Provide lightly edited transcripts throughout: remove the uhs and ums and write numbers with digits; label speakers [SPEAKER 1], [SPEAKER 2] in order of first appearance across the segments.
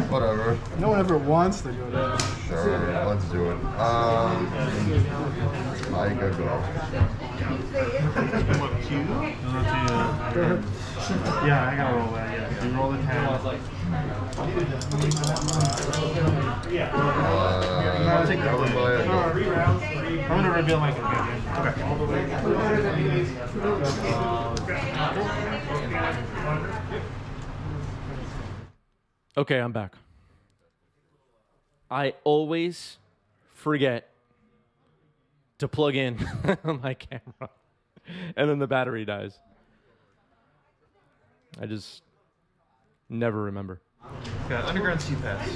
[SPEAKER 1] Whatever.
[SPEAKER 2] No one ever wants to go there.
[SPEAKER 1] Sure, let's do it. I go go.
[SPEAKER 3] What, Q? Yeah, I gotta roll that, yeah. You roll the 10.
[SPEAKER 1] I'll take that one.
[SPEAKER 3] I'm gonna reveal my companion.
[SPEAKER 4] Okay, I'm back. I always forget to plug in my camera, and then the battery dies. I just never remember.
[SPEAKER 3] Got underground sea pass.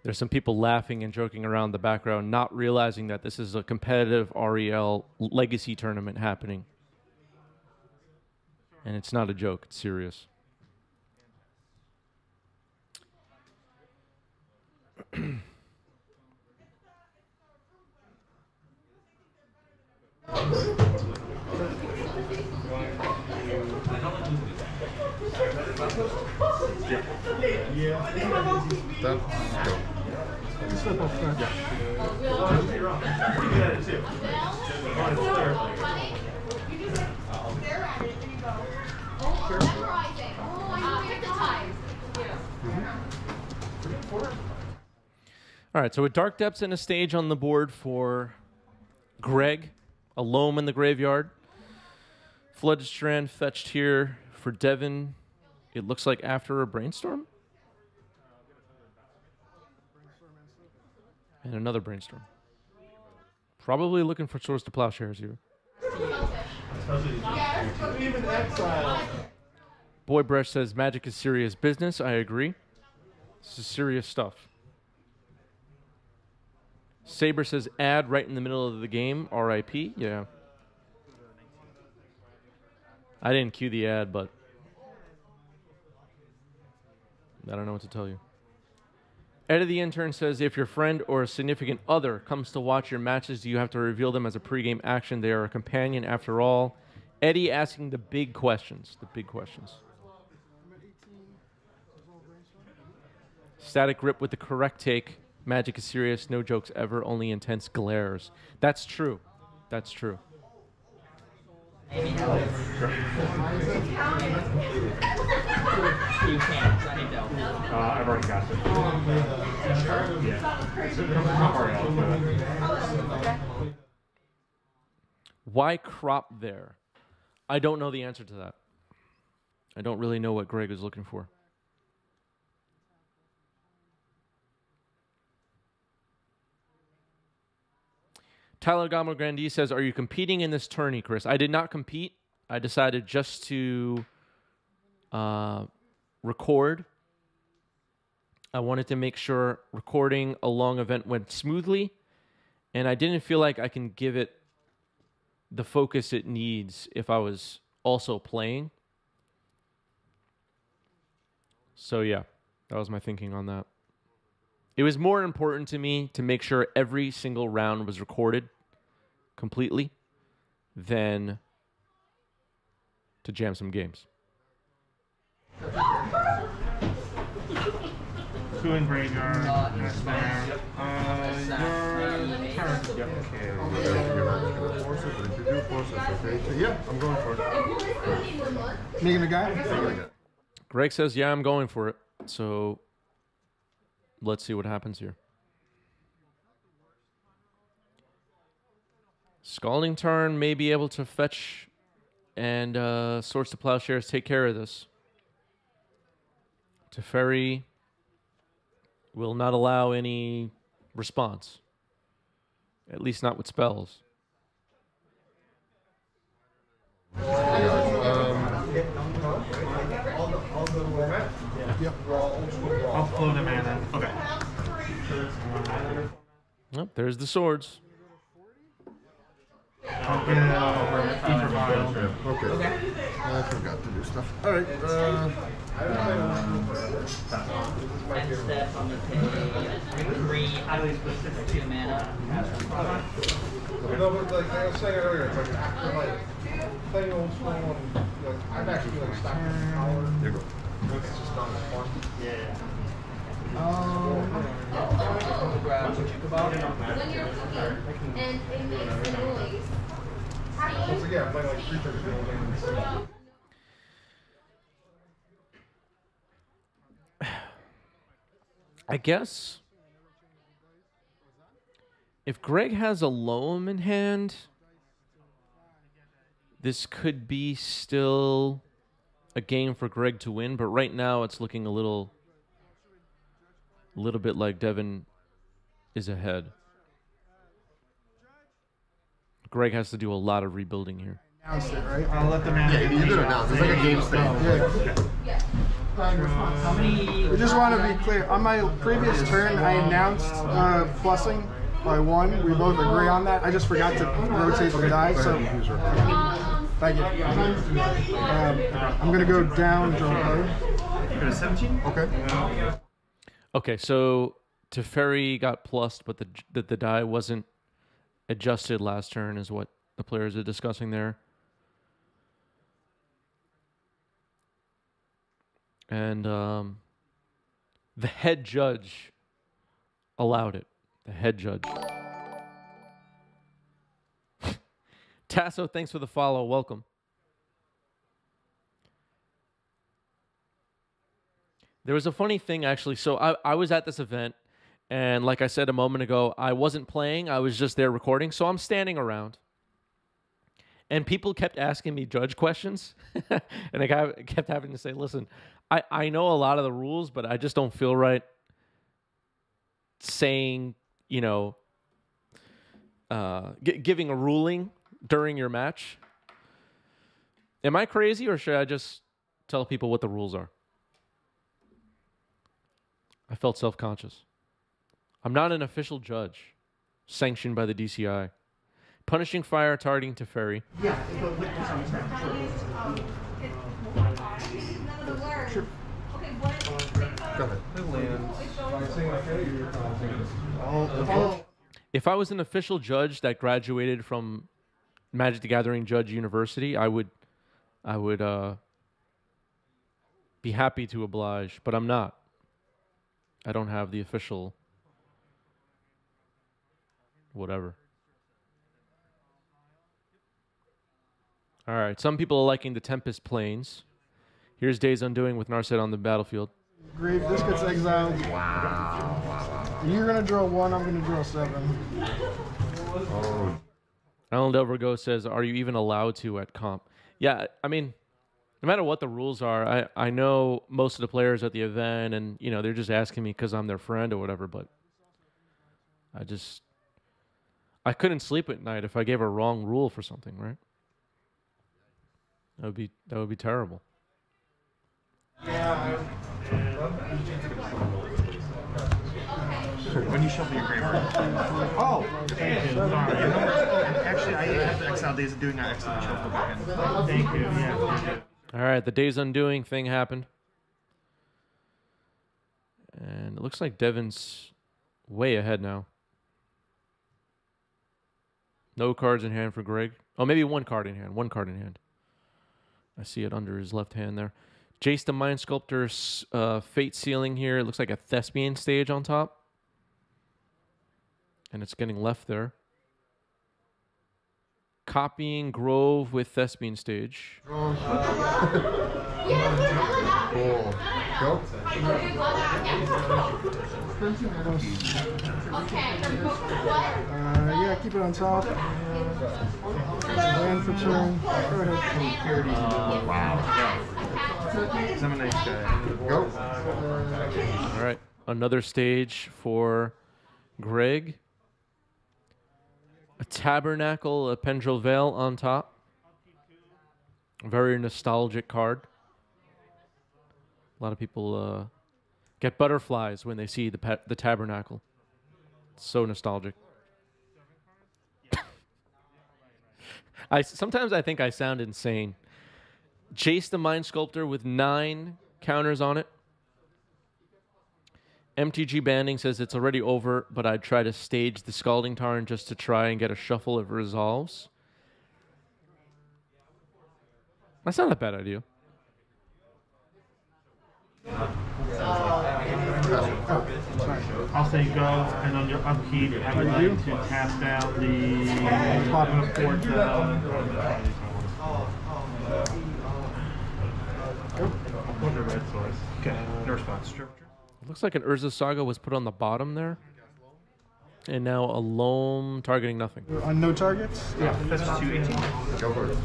[SPEAKER 4] There's some people laughing and joking around the background, not realizing that this is a competitive REL Legacy tournament happening. And it's not a joke, it's serious.
[SPEAKER 1] Done. Go.
[SPEAKER 2] Slip off front.
[SPEAKER 4] All right, so with Dark Depths and a stage on the board for Greg, a loam in the graveyard. Flooded Strand fetched here for Devin. It looks like after a Brainstorm. And another Brainstorm. Probably looking for Swords to Plowshares here. Boy Bresh says Magic is serious business. I agree. This is serious stuff. Saber says ad right in the middle of the game. RIP. Yeah. I didn't cue the ad, but I don't know what to tell you. Eddie the Intern says, if your friend or a significant other comes to watch your matches, do you have to reveal them as a pregame action? They are a companion after all. Eddie asking the big questions. The big questions. Static Grip with the correct take. Magic is serious. No jokes ever. Only intense glares. That's true. That's true.
[SPEAKER 5] You can't, I need help.
[SPEAKER 3] I've already got it. Yeah.
[SPEAKER 4] Why crop there? I don't know the answer to that. I don't really know what Greg is looking for. Tyler Gamo Grandee says, are you competing in this tourney, Chris? I did not compete. I decided just to record. I wanted to make sure recording a long event went smoothly, and I didn't feel like I can give it the focus it needs if I was also playing. So yeah, that was my thinking on that. It was more important to me to make sure every single round was recorded completely than to jam some games.
[SPEAKER 3] Two in graveyard. That's there. Your turn. Yep.
[SPEAKER 1] Okay. Yeah, I'm going for it.
[SPEAKER 2] Making the guy?
[SPEAKER 4] Greg says, yeah, I'm going for it. So let's see what happens here. Scalding Tarn may be able to fetch and Swords to Plowshares take care of this. Teferi will not allow any response. At least not with spells.
[SPEAKER 3] I'll float a mana. Okay.
[SPEAKER 4] Oh, there's the swords.
[SPEAKER 3] I'll get it over Ether Vial.
[SPEAKER 1] Okay. I forgot to do stuff. All right.
[SPEAKER 5] And step on the pay 3 highly specific 2 mana.
[SPEAKER 1] No, but like I was saying earlier, it's like after like playing old school and like I've actually like stopped the power. There you go. It's just not as fun.
[SPEAKER 5] Yeah.
[SPEAKER 6] When you're cooking and it makes the noise, how do you?
[SPEAKER 1] So yeah, I'm playing like 3 times games.
[SPEAKER 4] I guess if Greg has a Loam in hand, this could be still a game for Greg to win, but right now it's looking a little bit like Devin is ahead. Greg has to do a lot of rebuilding here.
[SPEAKER 2] Announced it, right?
[SPEAKER 3] I'll let the man.
[SPEAKER 1] Yeah, you did announce. It's like a game state.
[SPEAKER 2] Yeah.
[SPEAKER 5] How many?
[SPEAKER 2] I just want to be clear. On my previous turn, I announced plussing by 1. We both agree on that. I just forgot to rotate the die, so thank you. I'm going to go down, draw a card.
[SPEAKER 3] Go to 17.
[SPEAKER 1] Okay.
[SPEAKER 4] Okay, so Teferi got plussed, but the die wasn't adjusted last turn is what the players are discussing there. And the head judge allowed it. The head judge. Tasso, thanks for the follow. Welcome. There was a funny thing, actually. So I was at this event, and like I said a moment ago, I wasn't playing. I was just there recording, so I'm standing around. And people kept asking me judge questions, and the guy kept having to say, listen, I know a lot of the rules, but I just don't feel right saying, you know, giving a ruling during your match. Am I crazy, or should I just tell people what the rules are? I felt self-conscious. I'm not an official judge sanctioned by the DCI. Punishing fire, targeting Teferi.
[SPEAKER 6] Yeah.
[SPEAKER 2] Sure.
[SPEAKER 1] Go ahead.
[SPEAKER 4] If I was an official judge that graduated from Magic the Gathering Judge University, I would be happy to oblige, but I'm not. I don't have the official whatever. All right, some people are liking the Tempest Plains. Here's Days Undoing with Narset on the battlefield.
[SPEAKER 2] Great. This gets exiled. Wow. You're going to draw 1. I'm going to draw 7.
[SPEAKER 1] Oh.
[SPEAKER 4] Alan Del Virgo says, are you even allowed to at comp? Yeah, I mean, no matter what the rules are, I know most of the players at the event, and, you know, they're just asking me because I'm their friend or whatever, but I couldn't sleep at night if I gave a wrong rule for something, right? That would be terrible.
[SPEAKER 3] When you shuffle your graveyard. Oh, thank you. Sorry. Actually, I have to exile Days of Doing. I accidentally shuffled back in. Thank you. Yeah.
[SPEAKER 4] All right, the Days Undoing thing happened. And it looks like Devin's way ahead now. No cards in hand for Greg. Oh, maybe 1 card in hand. 1 card in hand. I see it under his left hand there. Jace the Mind Sculptor's Fate Sealing here. It looks like a Thespian stage on top. And it's getting left there. Copying Grove with Thespian stage.
[SPEAKER 1] Cool. Go.
[SPEAKER 2] Yeah, keep it on top. Land for turn. Go ahead.
[SPEAKER 1] Wow.
[SPEAKER 3] I'm a nice guy.
[SPEAKER 1] Go.
[SPEAKER 4] All right, another stage for Greg. A Tabernacle, a Pendril Veil on top. Very nostalgic card. A lot of people get butterflies when they see the Tabernacle. It's so nostalgic. Sometimes I think I sound insane. Jace the Mind Sculptor with 9 counters on it. MTG Banding says it's already over, but I'd try to stage the Scalding Tarn just to try and get a shuffle if it resolves. That's not a bad idea.
[SPEAKER 3] I'll say go, and on your upkeep, I would like to tap down the bottom of board. Red source. Okay, no response.
[SPEAKER 4] Looks like an Urza Saga was put on the bottom there. And now a Loam targeting nothing.
[SPEAKER 2] On no targets?
[SPEAKER 3] Yeah, that's 218.
[SPEAKER 1] Go for it.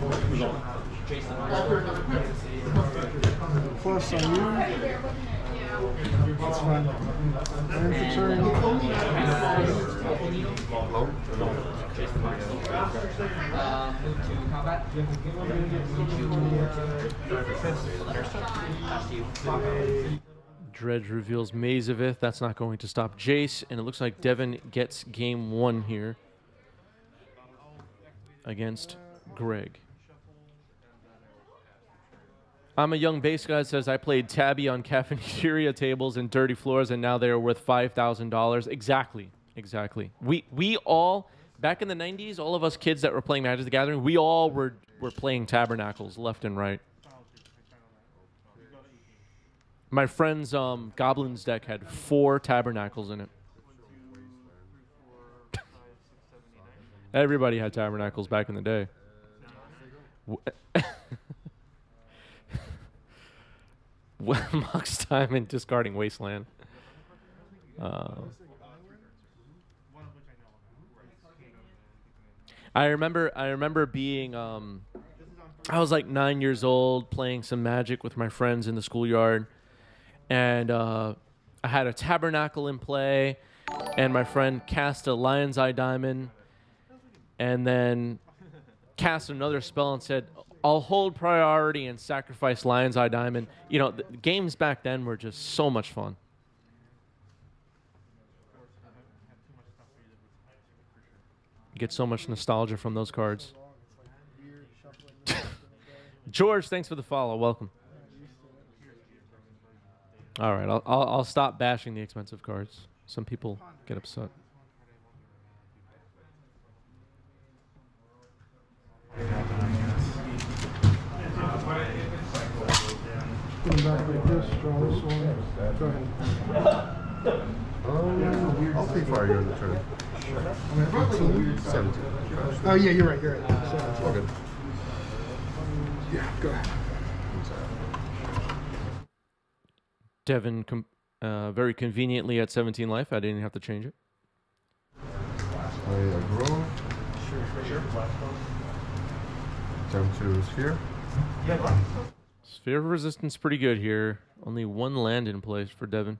[SPEAKER 2] Plus on you. That's fine. And for turn.
[SPEAKER 5] Move to combat.
[SPEAKER 4] Dredge reveals Mazavith. That's not going to stop Jace. And it looks like Devin gets game 1 here against Greg. I'm a young base guy that says I played Tabby on cafeteria tables and dirty floors, and now they are worth $5,000. Exactly. Exactly. We all, back in the 90s, all of us kids that were playing Magic the Gathering, we all were playing Tabernacles left and right. My friend's Goblins deck had 4 Tabernacles in it. Everybody had Tabernacles back in the day. Mox time and discarding Wasteland. I remember being I was like 9 years old playing some Magic with my friends in the schoolyard, and I had a Tabernacle in play, and my friend cast a Lion's Eye Diamond, and then cast another spell and said, I'll hold priority and sacrifice Lion's Eye Diamond. You know, the games back then were just so much fun. You get so much nostalgia from those cards. George, thanks for the follow. Welcome. All right, I'll stop bashing the expensive cards. Some people get upset.
[SPEAKER 2] Going back like this, draw this one. Go ahead.
[SPEAKER 1] I'll take fire you on the turn. 17.
[SPEAKER 2] Oh yeah, you're right. 17.
[SPEAKER 1] All good.
[SPEAKER 2] Yeah, go ahead.
[SPEAKER 4] Devin, very conveniently at 17 life. I didn't have to change it.
[SPEAKER 1] I grow. Sure. Jump to Sphere.
[SPEAKER 4] Sphere of Resistance pretty good here. Only 1 land in place for Devin.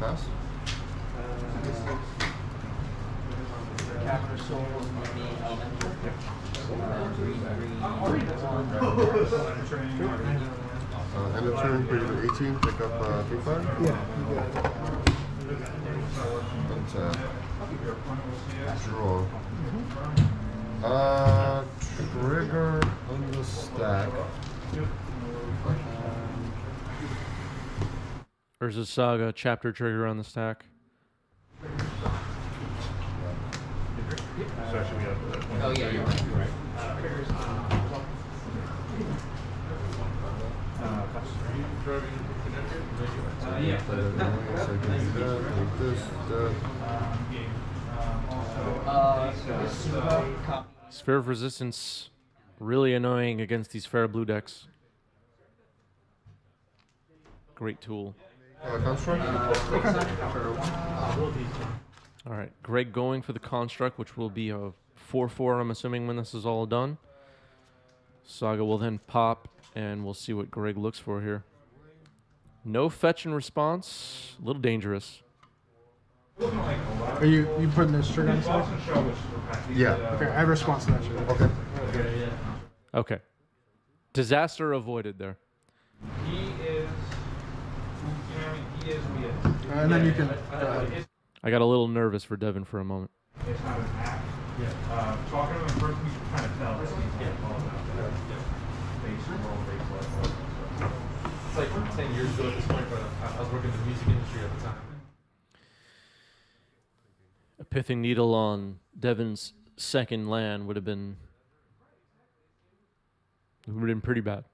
[SPEAKER 1] Pass. End of turn, put you to 18, pick up 3-5.
[SPEAKER 2] Yeah, you got it.
[SPEAKER 1] Untap. Draw. Trigger on the stack.
[SPEAKER 4] Urza Saga, chapter trigger on the stack.
[SPEAKER 5] Oh yeah, you're right.
[SPEAKER 4] Sphere of Resistance, really annoying against these fair blue decks. Great tool.
[SPEAKER 1] Construct?
[SPEAKER 4] All right, Greg going for the Construct, which will be a 4/4, I'm assuming, when this is all done. Saga will then pop, and we'll see what Greg looks for here. No fetch and response. A little dangerous.
[SPEAKER 2] Are you putting this trigger on the side?
[SPEAKER 1] Yeah.
[SPEAKER 2] Okay, I have a response to that trigger.
[SPEAKER 1] Okay.
[SPEAKER 4] Okay. Disaster avoided there.
[SPEAKER 1] He is. He is.
[SPEAKER 2] And then you can.
[SPEAKER 4] I got a little nervous for Devin for a moment.
[SPEAKER 3] It's not an act. Talking to him in person, you can kind of tell.
[SPEAKER 1] It's like 10 years ago at this point, but I was working in the music industry at the time.
[SPEAKER 4] A pithing needle on Devin's second land would have been pretty bad.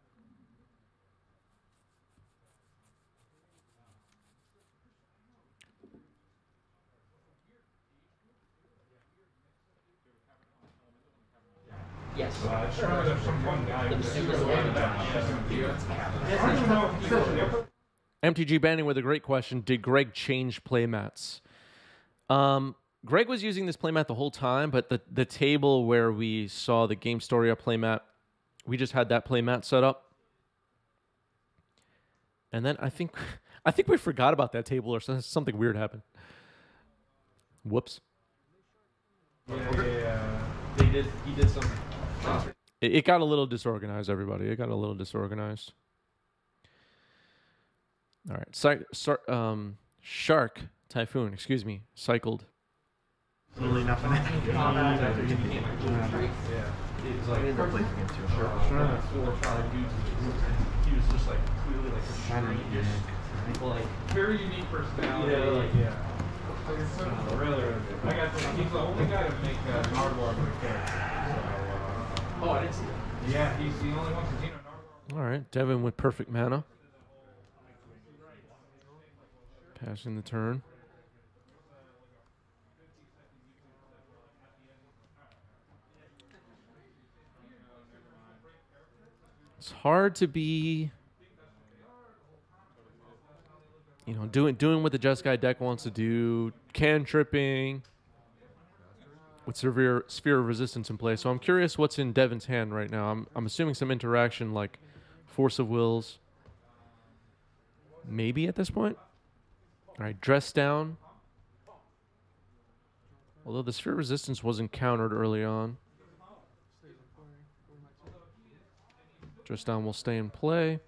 [SPEAKER 5] Yes.
[SPEAKER 1] Sure, there's some one guy who's
[SPEAKER 4] MTG Banding with a great question. Did Greg change playmats? Greg was using this playmat the whole time, but the table where we saw the Game Story playmat, we just had that playmat set up. And then I think we forgot about that table or something weird happened. Whoops.
[SPEAKER 1] Yeah. He did some.
[SPEAKER 4] It got a little disorganized, everybody. It got a little disorganized. All right. Shark Typhoon, excuse me, cycled.
[SPEAKER 3] Really nothing.
[SPEAKER 1] Yeah. It was like 4 or 5 dudes in the group, and he was just like clearly like a strangest, like very unique personality. Really. He's the only guy to make Nardwar with a character. So, I didn't see that. Yeah, he's the only one to Nardwar.
[SPEAKER 4] All right, Devin with perfect mana. Passing the turn. It's hard to be, doing what the Jeskai deck wants to do, cantripping with Sphere of Resistance in play. So I'm curious what's in Devin's hand right now. I'm assuming some interaction like Force of Wills, maybe at this point. All right, Dress Down. Although the Sphere of Resistance wasn't countered early on. Dress Down will stay in play.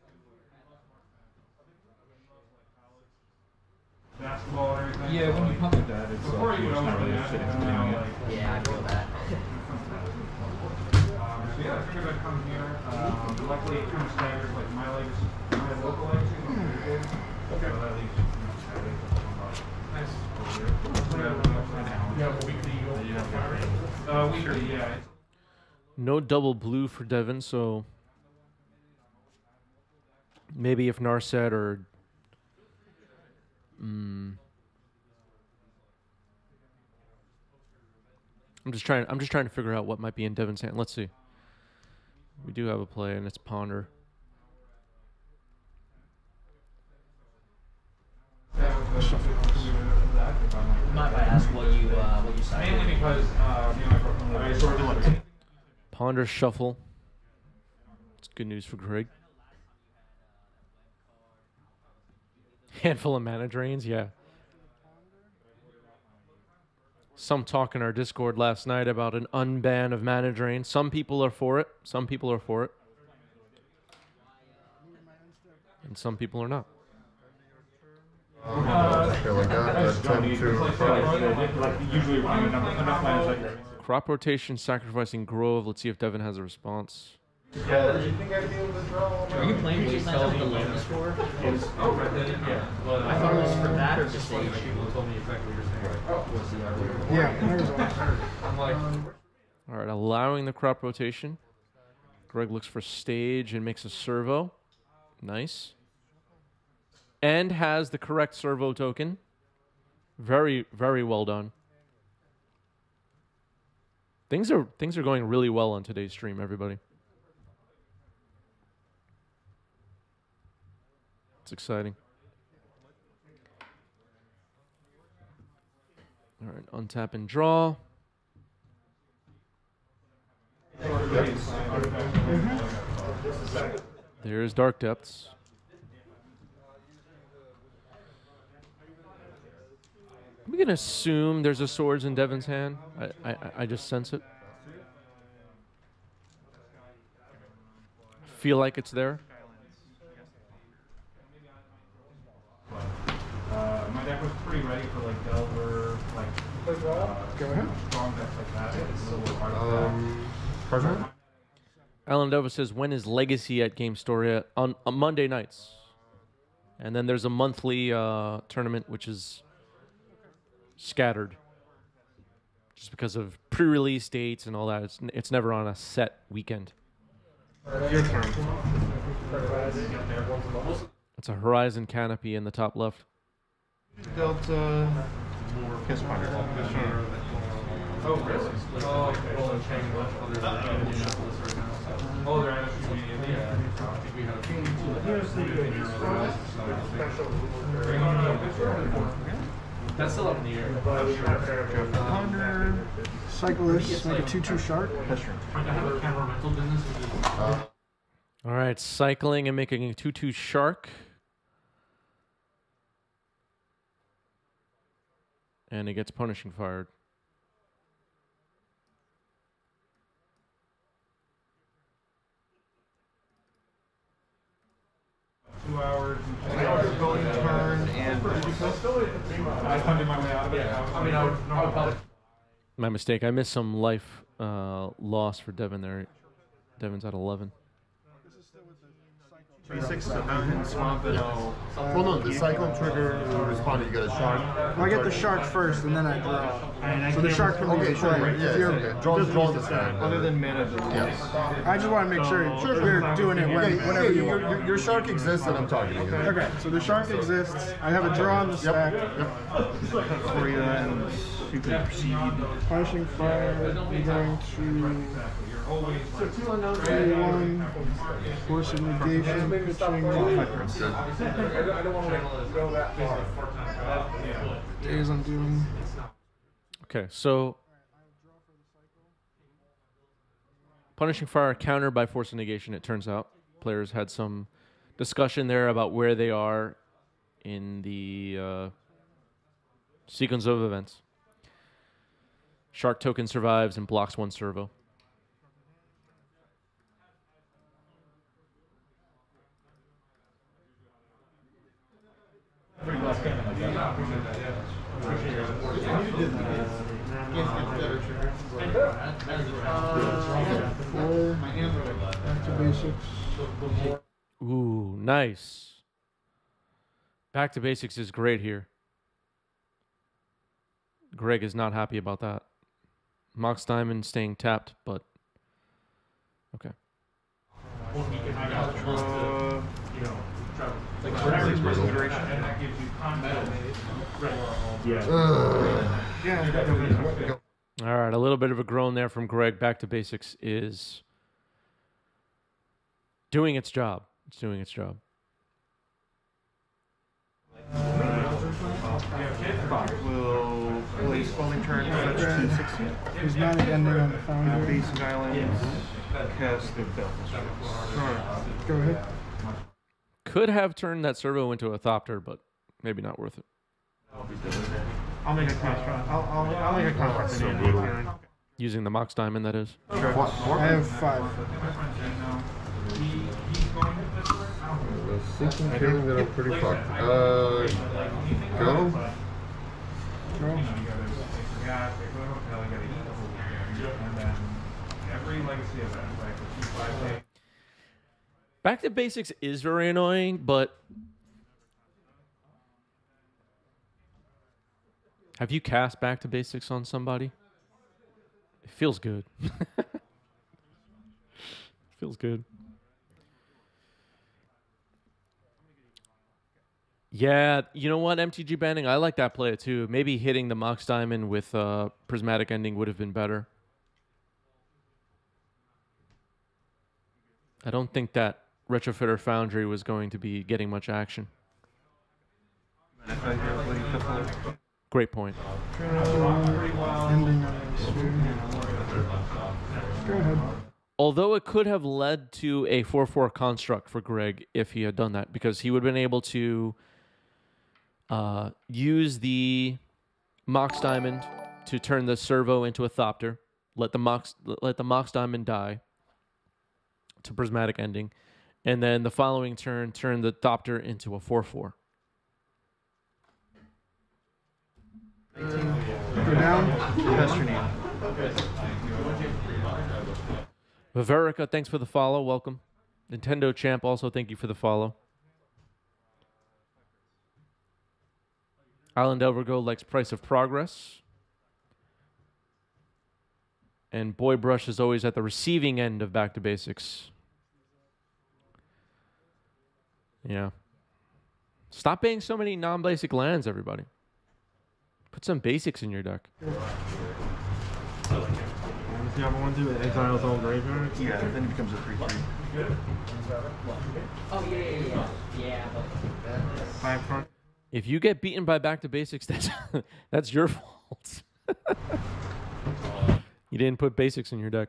[SPEAKER 1] Basketball and everything.
[SPEAKER 7] Yeah, when you pump it, that it's
[SPEAKER 1] before you know
[SPEAKER 7] really
[SPEAKER 1] it,
[SPEAKER 7] sitting
[SPEAKER 5] Yeah, I feel that.
[SPEAKER 1] So yeah, I figured I'd come here. Luckily, it kind of staggers like my local legacy. Okay. So that leaves nice. Yeah, weekly, yeah.
[SPEAKER 4] No double blue for Devin, so maybe if Narset or I'm just trying to figure out what might be in Devin's hand. Let's see. We do have a play, and it's Ponder.
[SPEAKER 5] Might I ask what you signed?
[SPEAKER 1] Mainly because I sort of
[SPEAKER 4] Ponder Shuffle. It's good news for Greg. Handful of mana drains, yeah. Some talk in our Discord last night about an unban of mana drain. Some people are for it. Some people are for it. And some people are not. Crop rotation, sacrificing Grove. Let's see if Devin has a response.
[SPEAKER 1] Yeah, did you think I'd be able to draw?
[SPEAKER 5] Are you playing Waste Lands with the Lotus for?
[SPEAKER 1] Oh, right then, yeah. But,
[SPEAKER 5] I thought it was for that or just
[SPEAKER 1] people told me exactly what you're saying.
[SPEAKER 2] Yeah, there's
[SPEAKER 1] I'm like,
[SPEAKER 4] All right, allowing the crop rotation. Greg looks for stage and makes a servo. Nice. And has the correct servo token. Very, very well done. Things are going really well on today's stream, everybody. It's exciting. All right, untap and draw. There's Dark Depths. I'm gonna assume there's a swords in Devin's hand. I just sense it. Feel like it's there.
[SPEAKER 1] my deck was pretty ready for like Delver, like
[SPEAKER 2] Go ahead.
[SPEAKER 1] strong decks like that. It's a little hard to
[SPEAKER 4] Alan Dova says, when is Legacy at Game Story? On Monday nights. And then there's a monthly tournament, which is scattered. Just because of pre-release dates and all that. It's never on a set weekend.
[SPEAKER 3] Your turn.
[SPEAKER 4] It's a Horizon canopy in the top left.
[SPEAKER 3] Delta. Jeskai.
[SPEAKER 4] That's still up in the air.
[SPEAKER 2] Cyclist, make a 2/2 shark.
[SPEAKER 4] All right, cycling and making a 2/2 shark. And he gets punishing fired.
[SPEAKER 1] hours.
[SPEAKER 3] Going turn and
[SPEAKER 1] I funded my way out of it. I mean, I would probably.
[SPEAKER 4] My mistake. I missed some life loss for Devin there. Devin's at 11.
[SPEAKER 3] 3/6 to mountain, swamp, and I'll...
[SPEAKER 7] Well, no, the cycle trigger will respond. You get a shark.
[SPEAKER 2] Well, I get the shark first, and then I draw. So the shark can be
[SPEAKER 7] Okay, sure.
[SPEAKER 2] played.
[SPEAKER 7] Yeah, okay. Draw this hand.
[SPEAKER 3] Other than mana.
[SPEAKER 7] Yes.
[SPEAKER 2] I just want to make sure you're doing it whenever you want.
[SPEAKER 7] Your shark exists, and I'm talking to you.
[SPEAKER 2] Okay, so the shark exists. I have a draw on the stack.
[SPEAKER 3] For you, and you can proceed.
[SPEAKER 2] Punishing fire. I'm going to 2-1. Force of negation. Pitching.
[SPEAKER 1] I don't want to go that far.
[SPEAKER 2] Days I'm doing.
[SPEAKER 4] Okay, so punishing fire countered by force of negation. It turns out players had some discussion there about where they are in the sequence of events. Shark token survives and blocks 1 servo.
[SPEAKER 2] Back to basics.
[SPEAKER 4] Ooh, nice. Back to basics is great here. Greg is not happy about that. Mox Diamond staying tapped, but okay. All right, a little bit of a groan there from Greg. Back to basics is doing its job. It's doing its job.
[SPEAKER 3] Will play Spawning Turn, fetch 2/16.
[SPEAKER 2] There's not an ending on the foundry.
[SPEAKER 3] Basic Islands, cast the bell.
[SPEAKER 2] Go ahead.
[SPEAKER 4] Could have turned that servo into a Thopter, but maybe not worth it.
[SPEAKER 3] I'll make a cast. I'll make a cast.
[SPEAKER 4] Using the Mox Diamond, that is.
[SPEAKER 2] I have 5.
[SPEAKER 7] Thinking that I'm pretty fucked. Go.
[SPEAKER 2] Draw.
[SPEAKER 4] Back to basics is very annoying, but have you cast back to basics on somebody? It feels good. Feels good. Yeah, you know what? MTG banding, I like that play too. Maybe hitting the Mox Diamond with Prismatic Ending would have been better. I don't think that Retrofitter Foundry was going to be getting much action. Great point.
[SPEAKER 2] Ending on the sphere. Go ahead.
[SPEAKER 4] Although it could have led to a 4/4 construct for Greg if he had done that, because he would have been able to use the Mox Diamond to turn the servo into a Thopter, let the Mox Diamond die to Prismatic Ending, and then the following turn turn the Thopter into a 4/4.
[SPEAKER 2] Go down.
[SPEAKER 3] That's your name.
[SPEAKER 4] Viverica, thanks for the follow. Welcome. Nintendo Champ, also thank you for the follow. Island Evergo likes Price of Progress. And Boy Brush is always at the receiving end of Back to Basics. Yeah. Stop paying so many non-basic lands, everybody. Put some basics in your deck.
[SPEAKER 3] Does the other one do it? Exiles all graveyard? Yeah, then it becomes a 3/3.
[SPEAKER 5] Oh, yeah. Yeah, but...
[SPEAKER 3] 5 front.
[SPEAKER 4] If you get beaten by Back to Basics, that's your fault. You didn't put basics in your deck.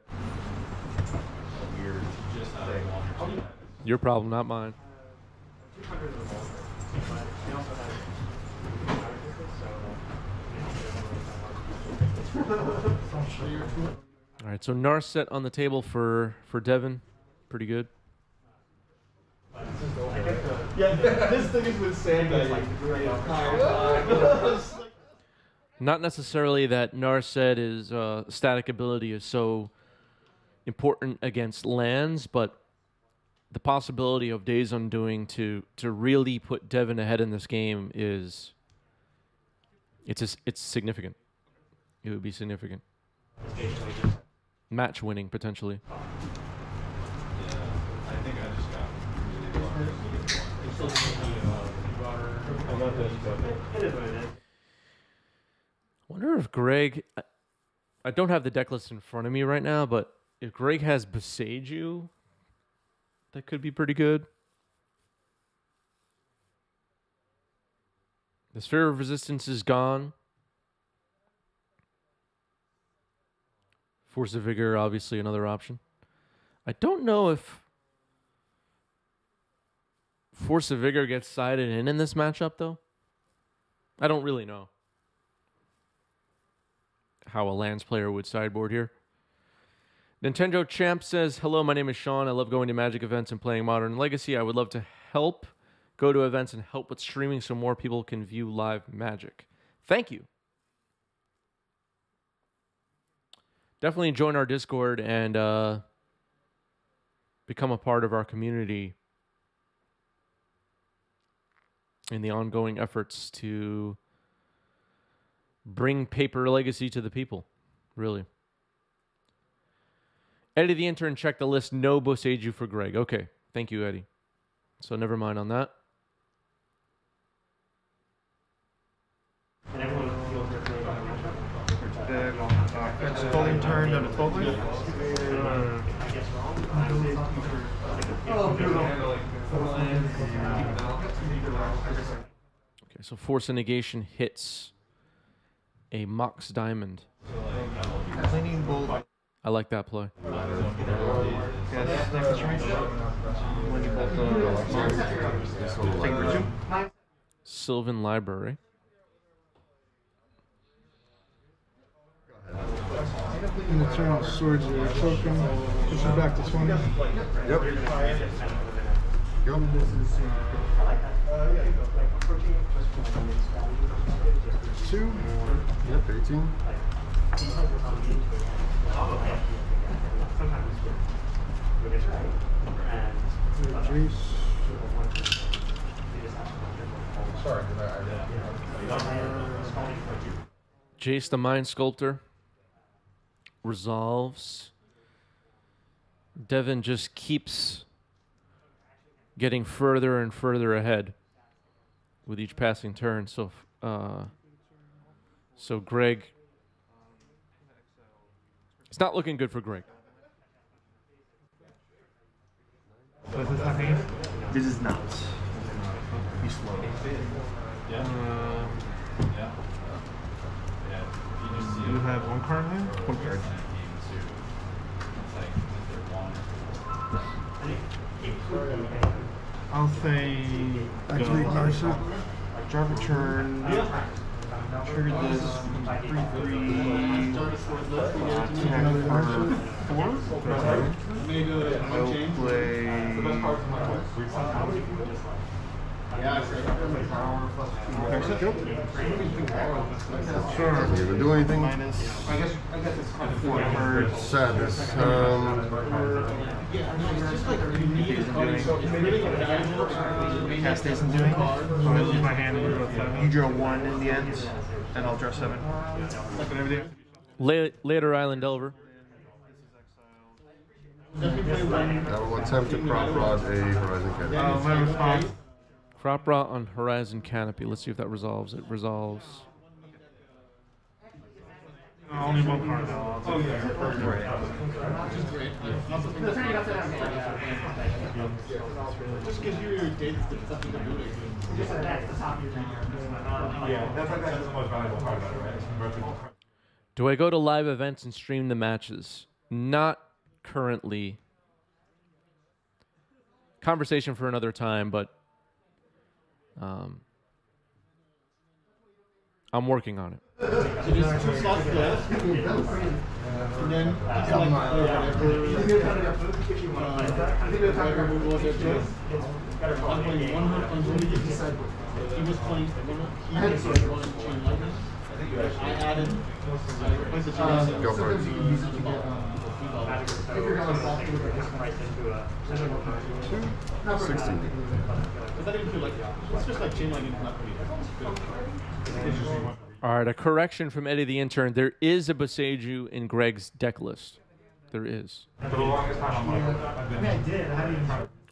[SPEAKER 4] Your problem, not mine. All right, so Narset on the table for Devin. Pretty good.
[SPEAKER 2] Yeah, this thing is with Sandbag.
[SPEAKER 4] Not necessarily that Narset is static ability is so important against lands, but the possibility of Days Undoing to really put Devin ahead in this game is it's significant. It would be significant. Match winning potentially. Wonder if Greg, I don't have the deck list in front of me right now, but if Greg has Beseiju, that could be pretty good. The Sphere of Resistance is gone. Force of Vigor, obviously another option. I don't know if Force of Vigor gets sided in this matchup, though. I don't really know how a lands player would sideboard here. Nintendo Champ says, hello, my name is Sean. I love going to Magic events and playing Modern Legacy. I would love to help go to events and help with streaming so more people can view live Magic. Thank you. Definitely join our Discord and become a part of our community in the ongoing efforts to bring Paper Legacy to the people, really. Eddie the intern checked the list. No Boseiju for Greg. Okay, thank you, Eddie. So never mind on that.
[SPEAKER 3] And everyone feels their play by the matchup. It's fully turned on a 12 I guess wrong.
[SPEAKER 4] Okay, so Force of Negation hits a Mox Diamond.
[SPEAKER 3] Cleaning Bolt.
[SPEAKER 4] I like that play.
[SPEAKER 3] Yes, next turn. When you bolt take for 2.
[SPEAKER 4] Sylvan Library.
[SPEAKER 2] And the Eternal Swords are token. Push it back to 20.
[SPEAKER 7] Yep. Yep.
[SPEAKER 2] 2.
[SPEAKER 7] Yep, 18.
[SPEAKER 2] Jace.
[SPEAKER 1] Sorry,
[SPEAKER 4] Jace the Mind Sculptor resolves. Devin just keeps getting further and further ahead with each passing turn. So Greg, it's not looking good for Greg.
[SPEAKER 3] So is this happening? This is not. Be slow. You have one card here? One card. I'll say
[SPEAKER 2] Activate Narset.
[SPEAKER 3] drop a turn. Trigger this 3/3.
[SPEAKER 2] Another Narset.
[SPEAKER 3] 4. I'll play Sure.
[SPEAKER 7] Doesn't even do anything.
[SPEAKER 3] Minus.
[SPEAKER 1] I guess it's kind of
[SPEAKER 7] Sadness.
[SPEAKER 3] Cast isn't doing. So I lose my hand and you draw 7. You draw 1 in the end, and I'll draw 7.
[SPEAKER 4] Later, Island Delver.
[SPEAKER 7] I will attempt to crop rod a Horizon Canopy.
[SPEAKER 3] My response.
[SPEAKER 4] Crop Rot on Horizon Canopy. Let's see if that resolves. It resolves.
[SPEAKER 3] Only one card though. Oh, yeah.
[SPEAKER 2] Just gives you your dates to stuff you can do. Just like that, the top of your
[SPEAKER 1] Yeah, that's the most valuable part about it, right?
[SPEAKER 4] Do I go to live events and stream the matches? Not currently. Conversation for another time, but I'm working on it.
[SPEAKER 2] So there's 2 slots left. And then you can like whatever move was their choice. I'm playing 100. He was playing he had one chain lightning. I added
[SPEAKER 7] Go for it. 16.
[SPEAKER 2] Because I didn't feel like it's just like chain lightning.
[SPEAKER 4] All right, a correction from Eddie the Intern. There is a Boseiju in Greg's deck list. There is.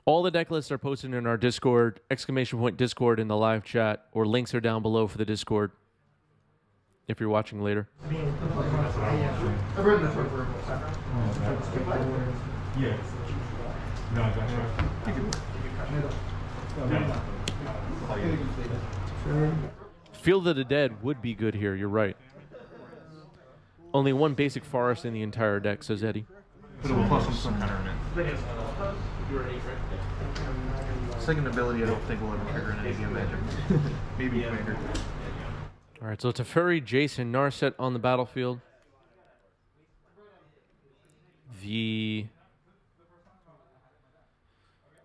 [SPEAKER 4] All the deck lists are posted in our Discord, !Discord in the live chat, or links are down below for the Discord if you're watching later.
[SPEAKER 1] Yeah. No, I got you.
[SPEAKER 4] Field of the Dead would be good here, you're right. Only one basic forest in the entire deck, says Eddie.
[SPEAKER 3] But it will plus some counterment. Second ability, I don't think will ever trigger in any game Magic. Maybe Commander.
[SPEAKER 4] Alright, so Teferi, Jason, Narset on the battlefield. The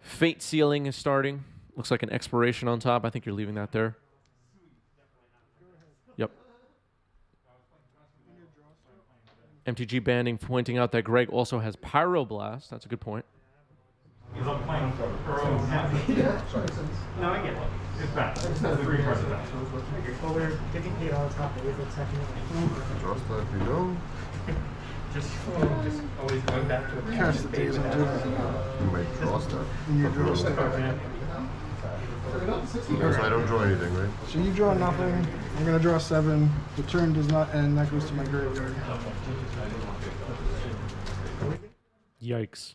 [SPEAKER 4] Fate Sealing is starting. Looks like an expiration on top. I think you're leaving that there. Yep. MTG Banding pointing out that Greg also has Pyroblast. That's a good point.
[SPEAKER 1] Because I'm playing for No, I get it. It's bad. It's not the 3 cards of that.
[SPEAKER 2] Well, we're getting paid all the time.
[SPEAKER 7] Draw stuff, you know.
[SPEAKER 1] Just always going back to the
[SPEAKER 2] Cast the days and do it.
[SPEAKER 7] You might draw stuff.
[SPEAKER 2] And you draw stuff.
[SPEAKER 7] Because I don't draw anything, right?
[SPEAKER 2] So you draw nothing. I'm gonna draw 7. The turn does not end. That goes to my graveyard.
[SPEAKER 4] Yikes.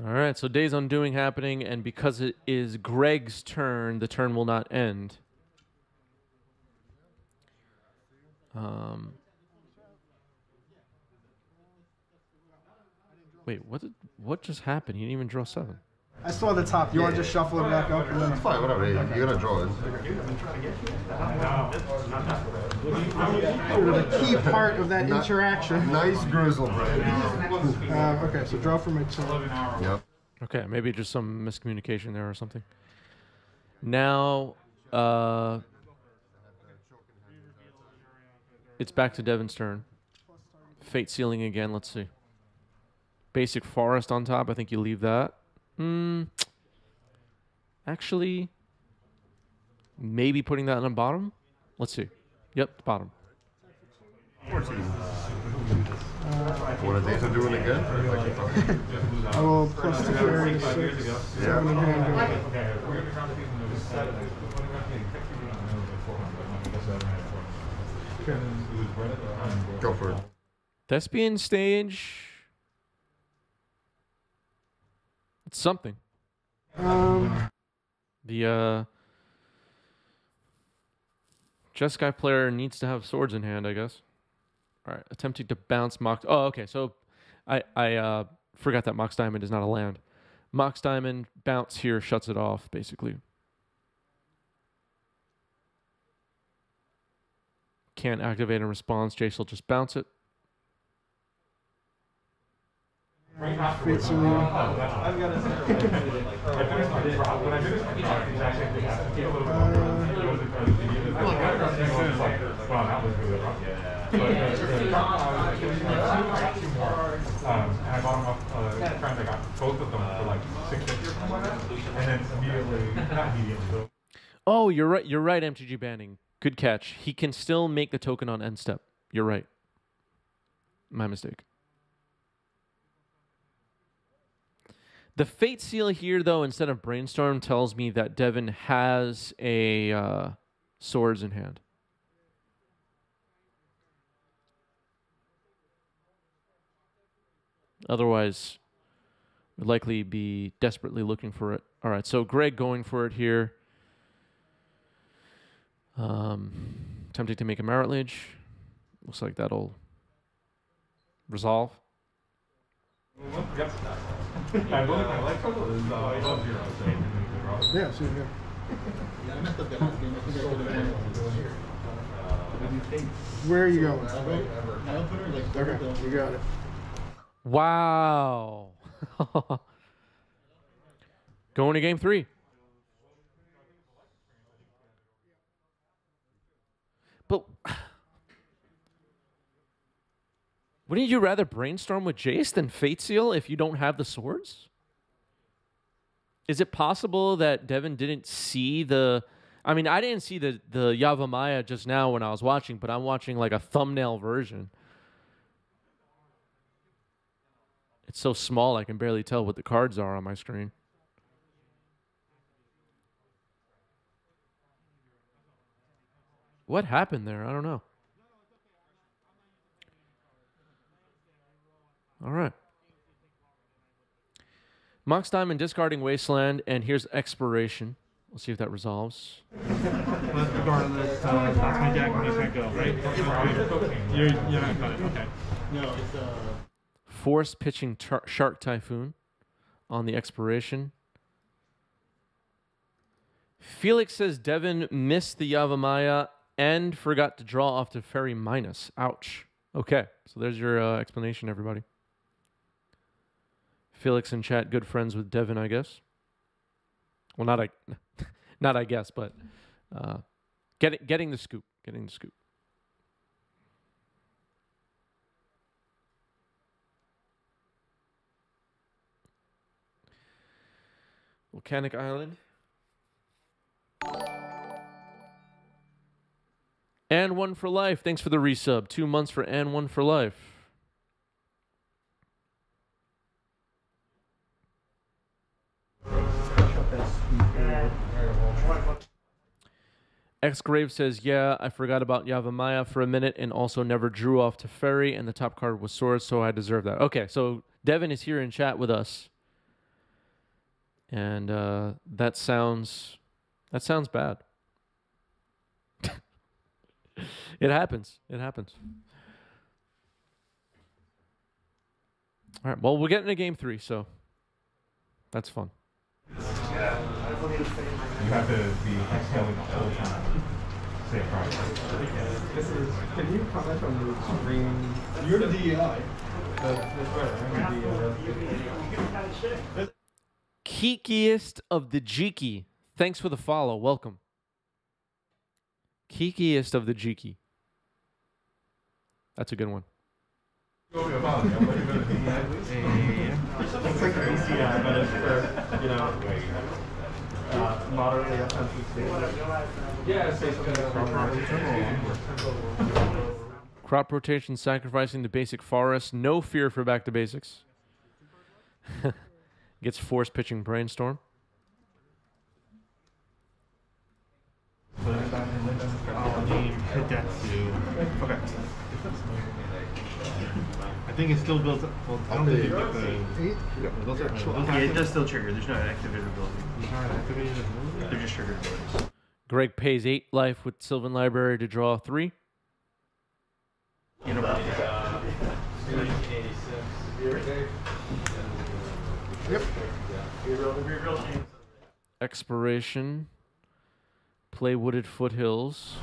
[SPEAKER 4] All right, so Days Undoing happening, and because it is Greg's turn, the turn will not end. Wait, what just happened? He didn't even draw 7.
[SPEAKER 2] I saw the top. You want to just shuffle it back up and then
[SPEAKER 7] It's fine, whatever. You're gonna draw it.
[SPEAKER 2] the key part of that interaction.
[SPEAKER 7] Nice grizzle, Brad.
[SPEAKER 2] Okay, so draw for my turn.
[SPEAKER 7] Yep.
[SPEAKER 4] Okay, maybe just some miscommunication there or something. Now, it's back to Devin's turn. Fate Sealing again, let's see. Basic Forest on top, I think you leave that. Actually, maybe putting that on the bottom? Let's see. Yep, the bottom.
[SPEAKER 7] 14. What are they doing again?
[SPEAKER 2] I will plus the carry 6, 7 in hand.
[SPEAKER 7] Go for it.
[SPEAKER 4] Thespian Stage. It's something. The Jeskai player needs to have swords in hand, I guess. All right, attempting to bounce Mox. Oh, okay. So I forgot that Mox Diamond is not a land. Mox Diamond bounce here shuts it off, basically. Can't activate in response. Jace will just bounce it.
[SPEAKER 2] Fits in there.
[SPEAKER 8] And I bought them off friends. I got both of them for like $6, and then immediately, not immediately.
[SPEAKER 4] Oh, you're right. You're right. MTG banning. Good catch. He can still make the token on end step. You're right. My mistake. The Fate Seal here, though, instead of Brainstorm, tells me that Devin has a swords in hand. Otherwise, would likely be desperately looking for it. All right, so Greg going for it here. Tempting to make a Merit Liege. Looks like that'll resolve.
[SPEAKER 8] Yep. I believe my life total is 0.
[SPEAKER 2] Yeah, see here. Where are you going? Okay, you got it.
[SPEAKER 4] Wow. Going to game 3. But wouldn't you rather brainstorm with Jace than Fate Seal if you don't have the swords? Is it possible that Devin didn't see the... I mean, I didn't see the Yavimaya just now when I was watching, but I'm watching like a thumbnail version. It's so small I can barely tell what the cards are on my screen. What happened there? I don't know. All right. Mox Diamond discarding Wasteland, and here's Expiration. We'll see if that resolves.
[SPEAKER 3] Regardless, that's my deck and you can't go, right? You're not going, okay. No, it's
[SPEAKER 4] Force pitching Shark Typhoon on the Expiration. Felix says Devin missed the Yavimaya and forgot to draw off to Fairy minus. Ouch. Okay, so there's your explanation, everybody. Felix in chat, good friends with Devin, I guess. Well, not I guess, but getting the scoop. Getting the scoop. Volcanic Island. And one for life. Thanks for the resub. 2 months for and one for life. X-Grave says, yeah, I forgot about Yavimaya for a minute and also never drew off to Fairy, and the top card was Swords, so I deserve that. Okay, so Devin is here in chat with us. And that sounds bad. It happens. It happens. All right, well, we'll get into game 3, so that's fun.
[SPEAKER 8] You have to be exhaling the whole time. Say it right.
[SPEAKER 1] Can you comment on the screen? You're the DEI.
[SPEAKER 4] Kikiest of the Jiki. Thanks for the follow. Welcome. Kikiest of the Jiki. That's a good one.
[SPEAKER 8] It's like the BCI, but it's for, you know, moderately offensive states. Yeah,
[SPEAKER 4] Crop rotation, sacrificing the basic forest. No fear for back to basics. Gets force pitching Brainstorm.
[SPEAKER 3] Okay. I think it's still built up. Well, I don't think you get the... Those are actual... Okay, it does still trigger. There's no activated ability. They're just triggered abilities.
[SPEAKER 4] Greg pays 8 life with Sylvan Library to draw 3.
[SPEAKER 2] Yep.
[SPEAKER 4] Expiration. Play Wooded Foothills.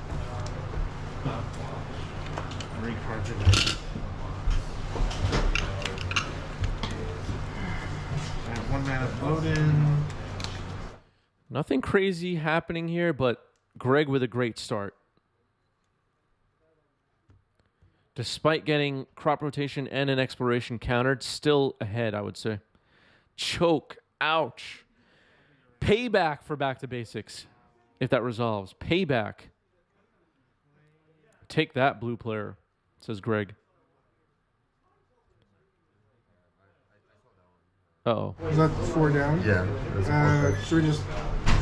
[SPEAKER 3] 1 mana float in.
[SPEAKER 4] Nothing crazy happening here, but Greg with a great start. Despite getting crop rotation and an exploration countered, still ahead, I would say. Choke. Ouch. Payback for back to basics, if that resolves. Payback. Take that, blue player, says Greg. Uh-oh.
[SPEAKER 2] Is that 4 down?
[SPEAKER 7] Yeah.
[SPEAKER 2] Should we just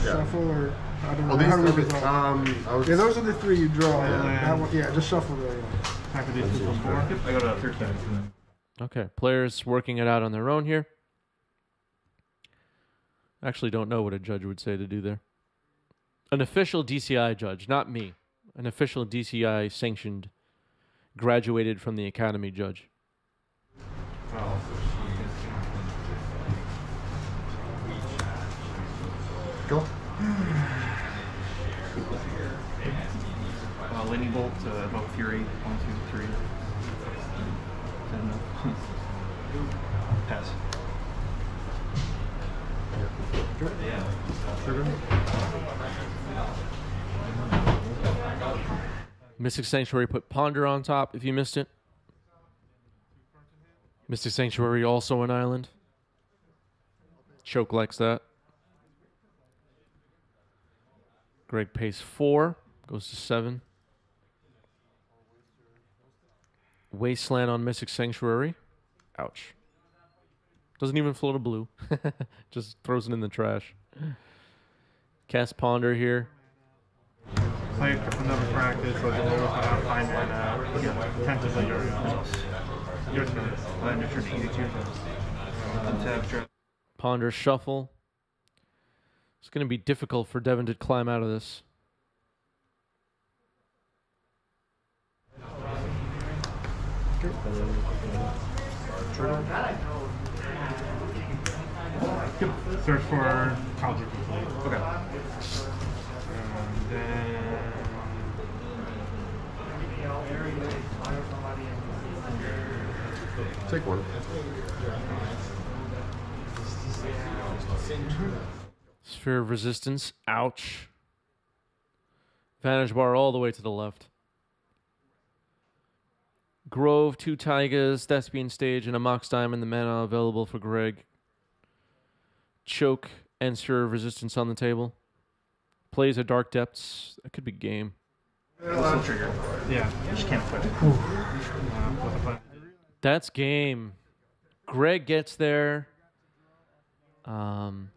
[SPEAKER 2] shuffle or how do we,
[SPEAKER 7] Well,
[SPEAKER 2] how do we
[SPEAKER 7] these,
[SPEAKER 2] resolve? Yeah, those are the 3 you draw.
[SPEAKER 7] Yeah.
[SPEAKER 2] Yeah, just shuffle there.
[SPEAKER 3] Pack of these people more. I got a 13.
[SPEAKER 4] Okay, players working it out on their own here. Actually don't know what a judge would say to do there. An official DCI judge, not me. An official DCI sanctioned, graduated from the academy judge.
[SPEAKER 7] Go.
[SPEAKER 3] Lightning bolt, evoke fury. 1, 2, 3. Pass.
[SPEAKER 4] Mystic Sanctuary put Ponder on top if you missed it. Mystic Sanctuary also an island. Choke likes that. Greg pays 4, goes to 7. Wasteland on Mystic Sanctuary. Ouch. Doesn't even float a blue. Just throws it in the trash. Cast Ponder here.
[SPEAKER 3] Play another practice, like a little find mana. Tentatively your turn. Your turn to eat Untap.
[SPEAKER 4] Ponder shuffle. It's going to be difficult for Devin to climb out of this.
[SPEAKER 3] Search for Calder complete. Okay. And then...
[SPEAKER 7] Take 1.
[SPEAKER 4] Sphere of Resistance. Ouch. Vantage bar all the way to the left. Grove, 2 Taigas, Thespian Stage, and a Mox Diamond, the mana available for Greg. Choke and Sphere of Resistance on the table. Plays a Dark Depths. That could be game.
[SPEAKER 3] Trigger. Yeah, you just can't put it.
[SPEAKER 4] That's game. Greg gets there. Wow.